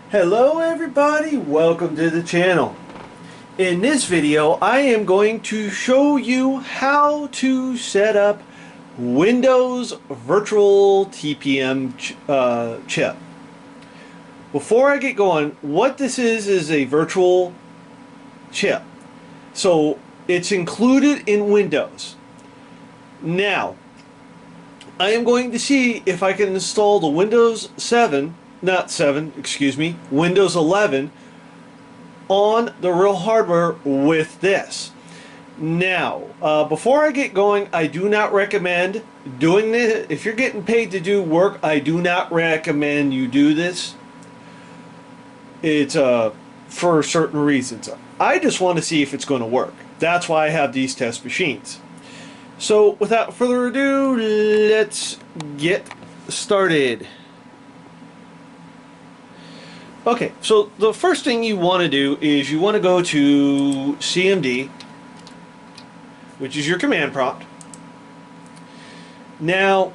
Hello everybody, welcome to the channel. In this video I am going to show you how to set up Windows Virtual TPM chip. Before I get going, what this is a virtual chip. So it's included in Windows. Now, I am going to see if I can install the Windows 7, not 7, excuse me, Windows 11 on the real hardware with this. Now, before I get going, I do not recommend doing this. If you're getting paid to do work, I do not recommend you do this. It's for certain reasons. I just want to see if it's going to work. That's why I have these test machines. So, without further ado, let's get started. Okay, so the first thing you want to do is you want to go to CMD, which is your command prompt. Now,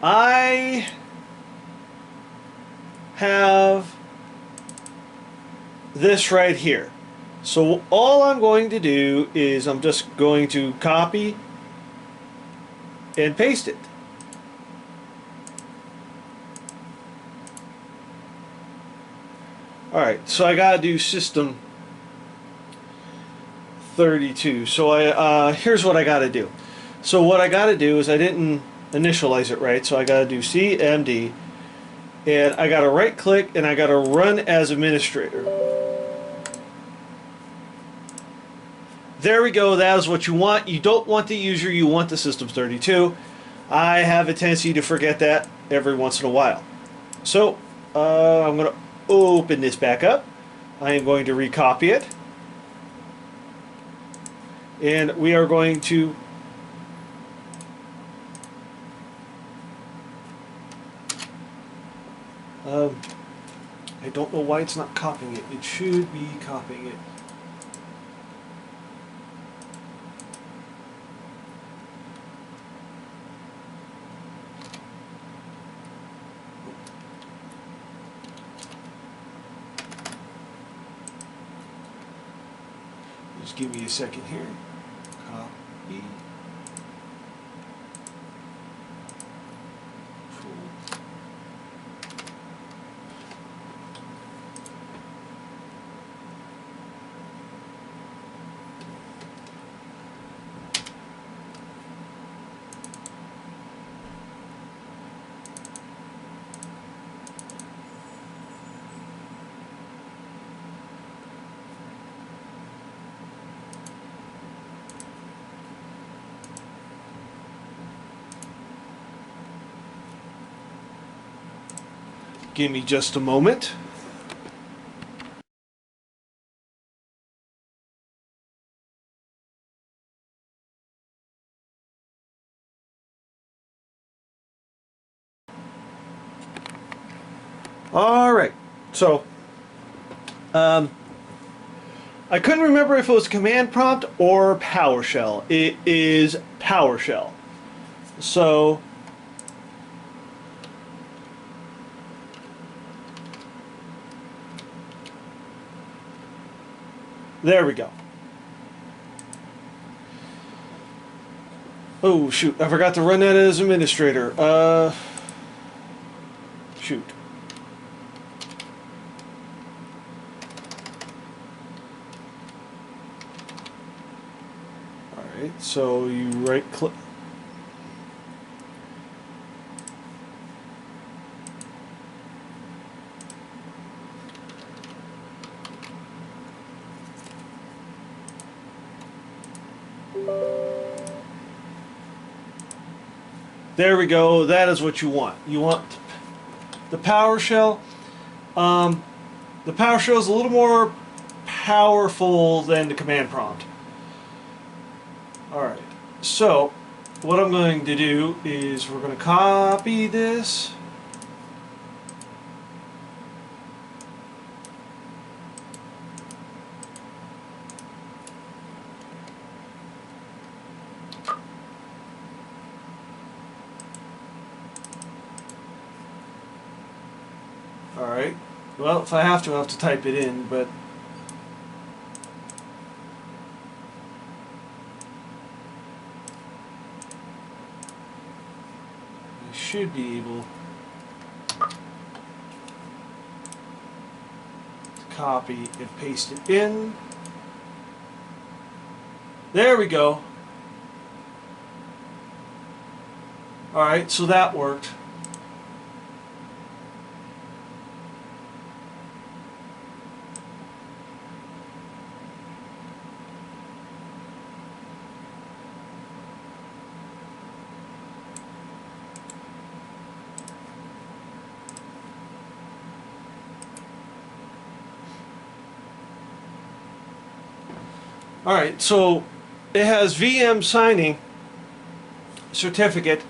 I have this right here. So all I'm going to do is I'm just going to copy and paste it. Alright, so I gotta do system 32. So here's what I gotta do. So what I gotta do is I didn't initialize it right, so I gotta do CMD and I gotta right click and I gotta run as administrator. There we go, that is what you want. You don't want the user, you want the system 32. I have a tendency to forget that every once in a while. So I'm going to open this back up. I am going to recopy it. And we are going to I don't know why it's not copying it. It should be copying it. Just give me a second here. Copy. Give me just a moment. Alright, so I couldn't remember if it was command prompt or PowerShell. It is PowerShell. So there we go. Oh shoot, I forgot to run that as administrator. Shoot. Alright, so you right click. There we go. That is what you want. You want the PowerShell. The PowerShell is a little more powerful than the command prompt. Alright, so what I'm going to do is we're going to copy this. Alright. Well, if I have to, I'll have to type it in, but I should be able to copy and paste it in. There we go. Alright, so that worked. Alright, so it has VM signing certificate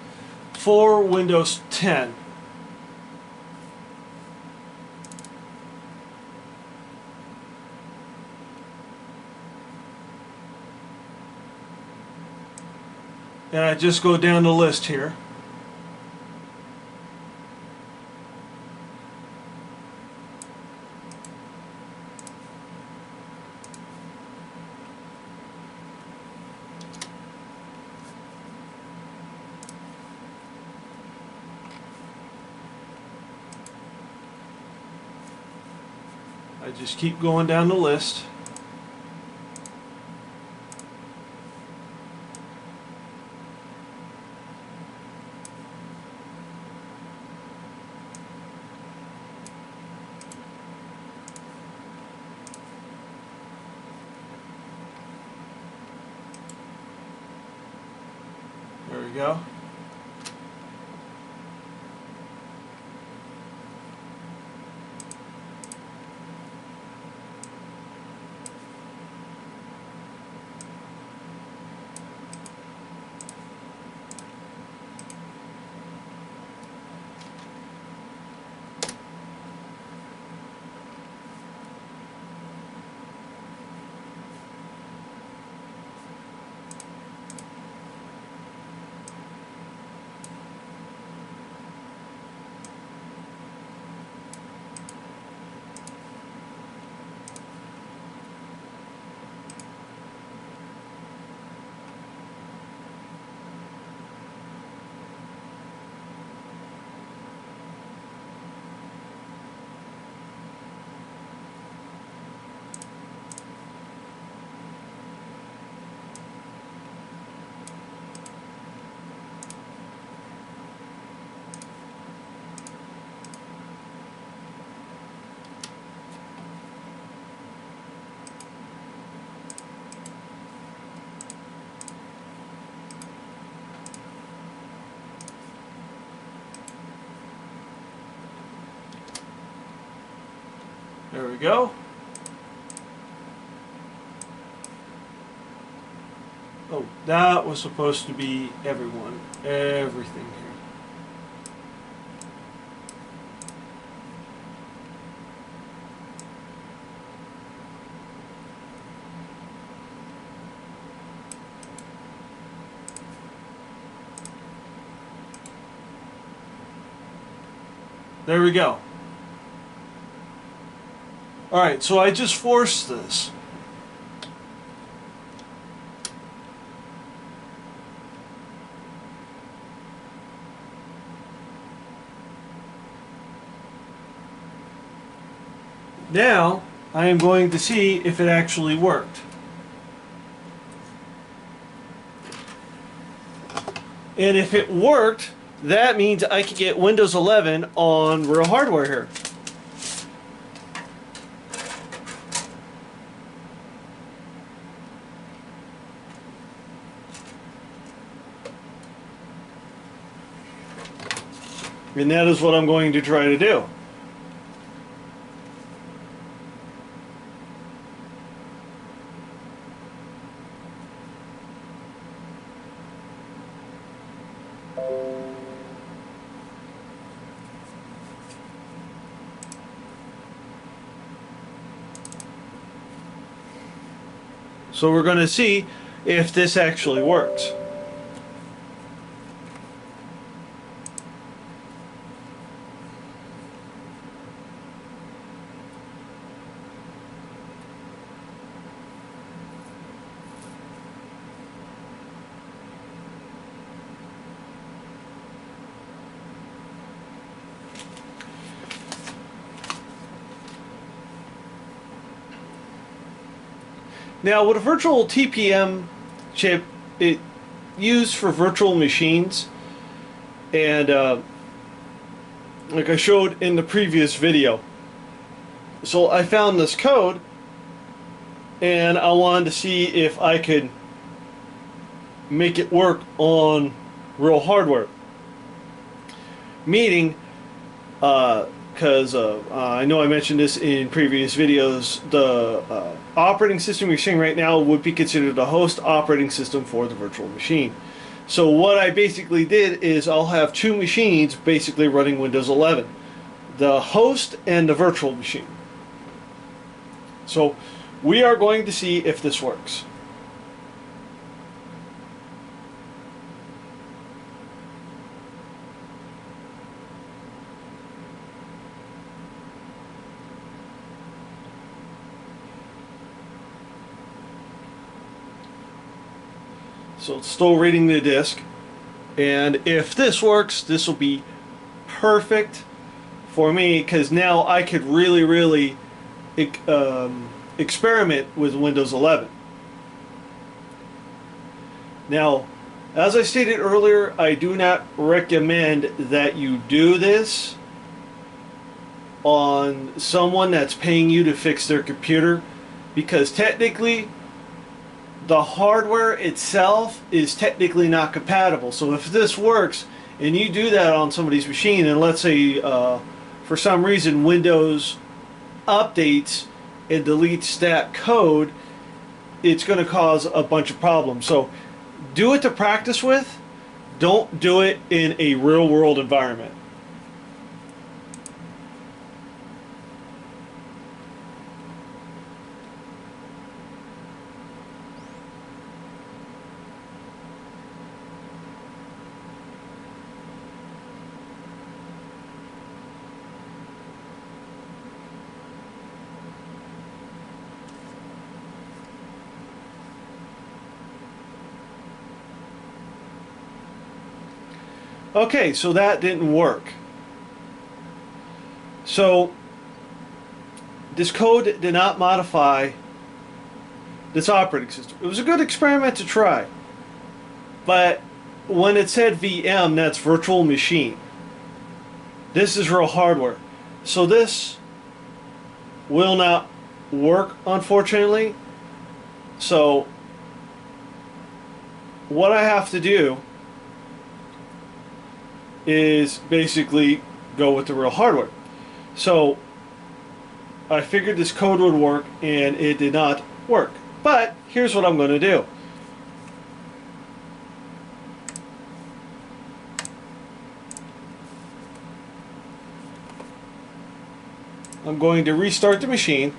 for Windows 10. And I just go down the list here. I just keep going down the list. There we go. There we go. Oh, that was supposed to be everything here. There we go. Alright, so I just forced this. Now, I am going to see if it actually worked. And if it worked, that means I can get Windows 11 on real hardware here. And that is what I'm going to try to do. So we're going to see if this actually works. Now, with a virtual TPM chip, it used for virtual machines, and like I showed in the previous video. So I found this code, and I wanted to see if I could make it work on real hardware. Meaning, because I know I mentioned this in previous videos, the operating system you're seeing right now would be considered the host operating system for the virtual machine. So what I basically did is I'll have two machines basically running Windows 11. The host and the virtual machine. So we are going to see if this works. So it's still reading the disk, and if this works, this will be perfect for me, because now I could really experiment with Windows 11. Now, as I stated earlier, I do not recommend that you do this on someone that's paying you to fix their computer, because technically the hardware itself is technically not compatible. So if this works and you do that on somebody's machine, and let's say for some reason Windows updates and deletes that code, it's going to cause a bunch of problems. So do it to practice with. Don't do it in a real world environment. Okay, so that didn't work. So this code did not modify this operating system. It was a good experiment to try, but when it said VM, that's virtual machine. This is real hardware. So this will not work, unfortunately. So what I have to do is basically go with the real hardware. So I figured this code would work, and it did not work. But here's what I'm going to do. I'm going to restart the machine.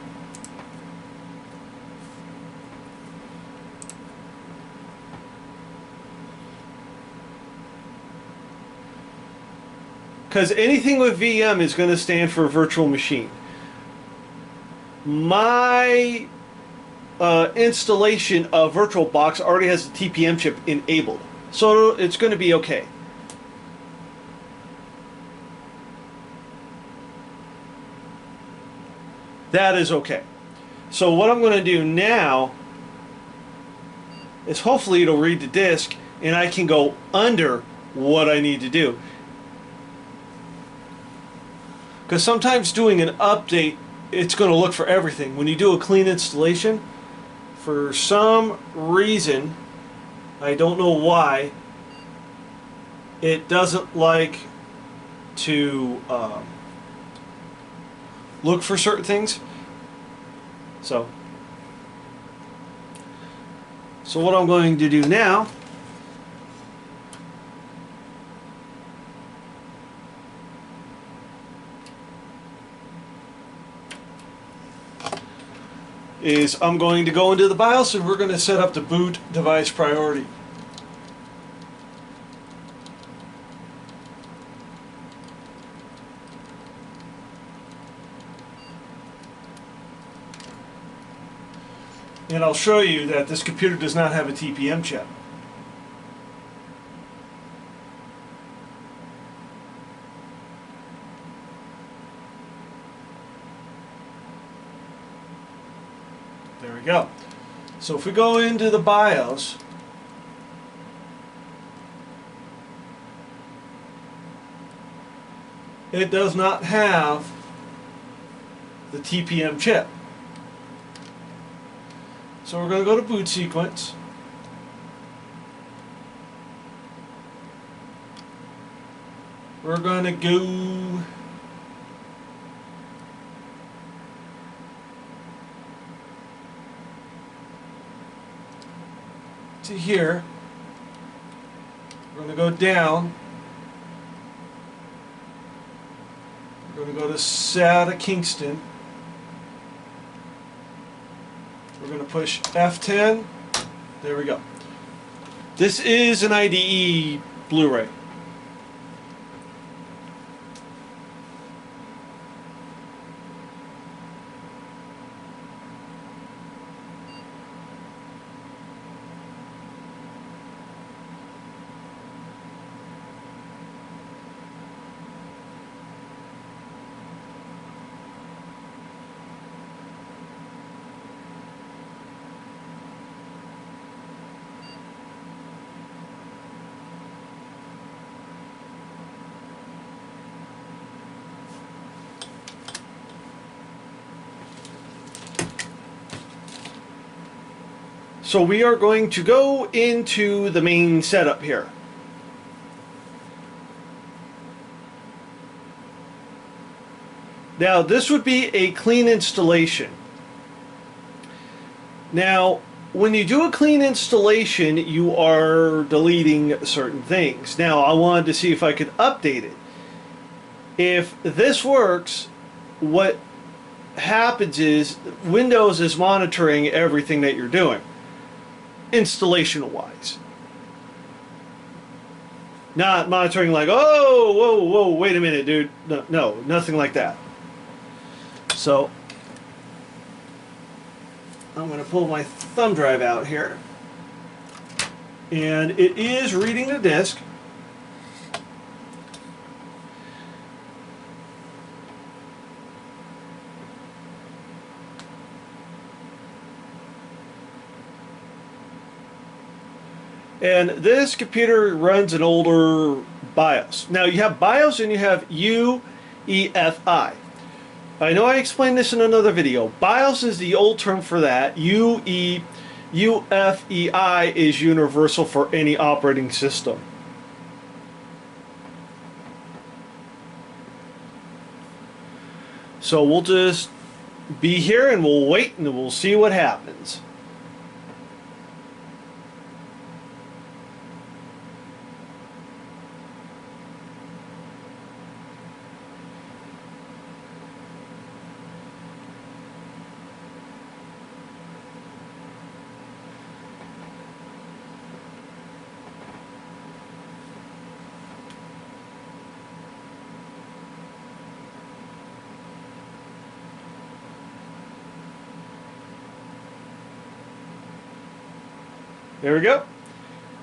Because anything with VM is going to stand for virtual machine. My installation of VirtualBox already has the TPM chip enabled, so it's going to be okay. That is okay. So what I'm going to do now is hopefully it'll read the disk, and I can go under what I need to do. Because sometimes doing an update, it's going to look for everything. When you do a clean installation, for some reason, I don't know why, it doesn't like to look for certain things. So what I'm going to do now is I'm going to go into the BIOS, and we're going to set up the boot device priority. And I'll show you that this computer does not have a TPM chip. There we go. So if we go into the BIOS, it does not have the TPM chip. So we're going to go to boot sequence. We're going to go to here. We're going to go down. We're going to go to SATA Kingston. We're going to push F10. There we go. This is an IDE Blu-ray. So we are going to go into the main setup here. Now this would be a clean installation. Now when you do a clean installation, you are deleting certain things. Now I wanted to see if I could update it. If this works, what happens is Windows is monitoring everything that you're doing, installation wise. Not monitoring like, oh, whoa, wait a minute, dude. No, nothing like that. So I'm going to pull my thumb drive out here, and it is reading the disk. And this computer runs an older BIOS. Now you have BIOS and you have UEFI. I know I explained this in another video. BIOS is the old term for that. UEFI is universal for any operating system. So we'll just be here and we'll wait and we'll see what happens. There we go.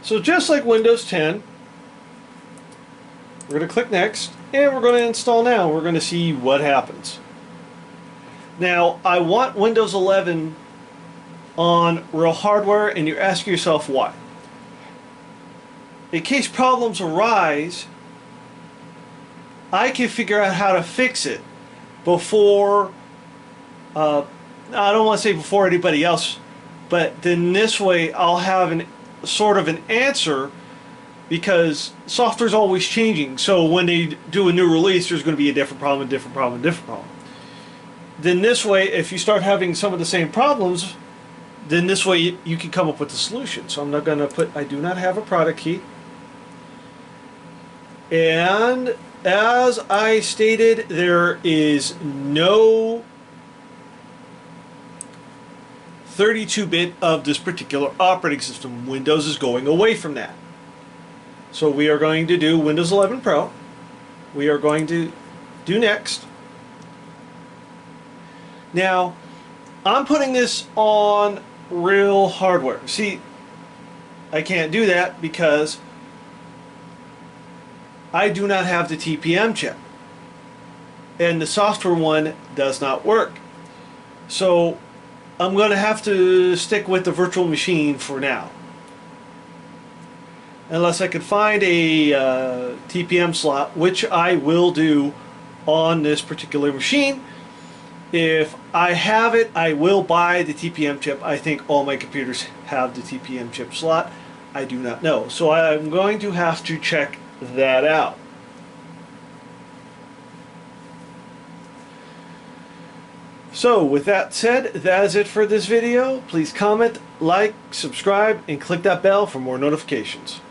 So just like Windows 10, we're going to click Next, and we're going to install now. We're going to see what happens. Now, I want Windows 11 on real hardware, and you ask yourself why. In case problems arise, I can figure out how to fix it before, I don't want to say before anybody else, but then this way I'll have sort of an answer, because software's always changing. So when they do a new release, there's going to be a different problem, a different problem, a different problem. Then this way, if you start having some of the same problems, then this way you can come up with a solution. So I'm not going to put, I do not have a product key. And as I stated, there is no 32-bit of this particular operating system. Windows is going away from that. So we are going to do Windows 11 Pro. We are going to do Next. Now, I'm putting this on real hardware. See, I can't do that because I do not have the TPM chip, and the software one does not work. So I'm going to have to stick with the virtual machine for now. Unless I can find a TPM slot, which I will do on this particular machine. If I have it, I will buy the TPM chip. I think all my computers have the TPM chip slot. I do not know. So I'm going to have to check that out. So with that said, that is it for this video. Please comment, like, subscribe, and click that bell for more notifications.